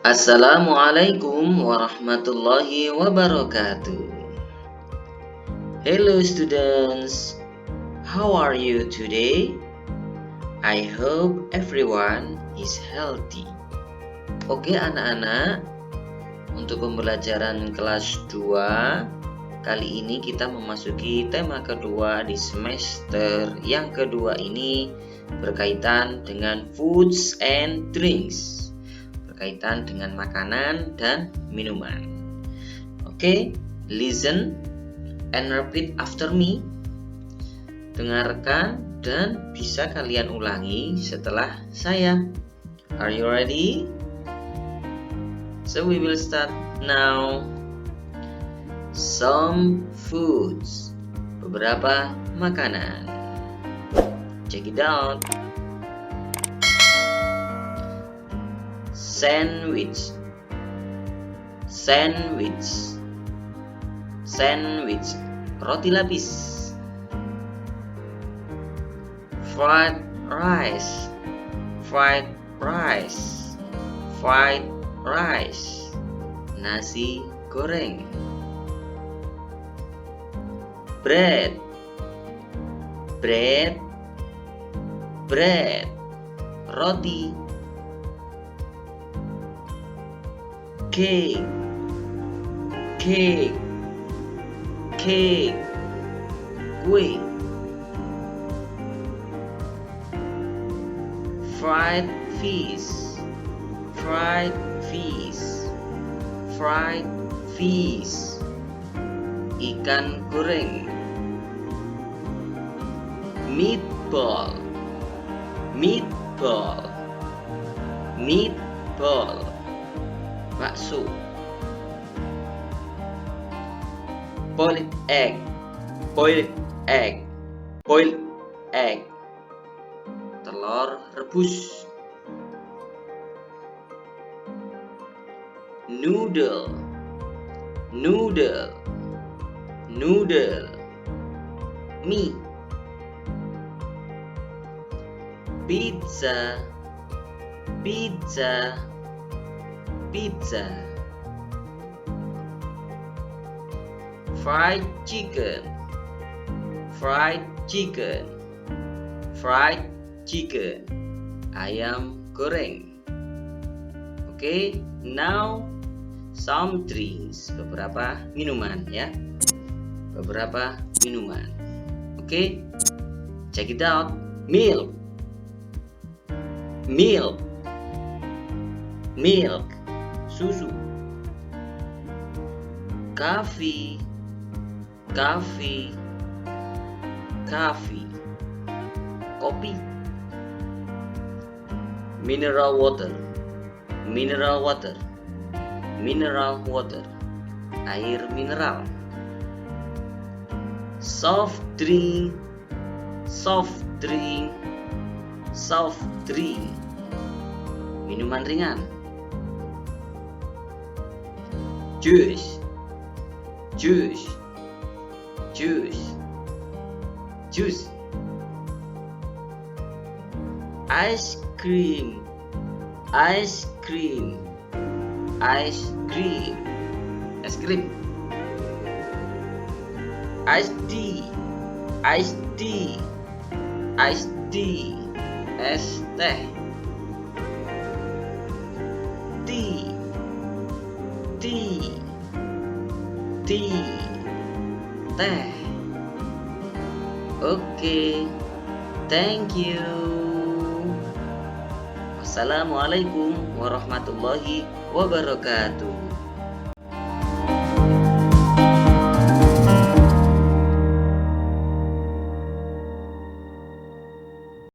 Assalamualaikum warahmatullahi wabarakatuh. Hello students, how are you today? I hope everyone is healthy. Oke anak-anak, untuk pembelajaran kelas 2, kali ini kita memasuki tema kedua di semester yang kedua ini berkaitan dengan foods and drinks. Berkaitan dengan makanan dan minuman. Oke, listen and repeat after me. Dengarkan dan bisa kalian ulangi setelah saya. Are you ready? So we will start now. Some foods. Beberapa makanan. Check it out. Sandwich, roti lapis. Fried rice, nasi goreng. Bread, roti. Cake, kue. Fried fish, ikan goreng. Meatball, bakso. Boiled egg, telur rebus. Noodle, mie. Pizza, fried chicken, ayam goreng. Oke, now some drinks, beberapa minuman ya. Oke, check it out. Milk, susu. Coffee, kopi. Mineral water, air mineral. Soft drink, minuman ringan. Juice, ice cream, iced tea, es teh. Teh. Oke, thank you. Wassalamualaikum warahmatullahi wabarakatuh.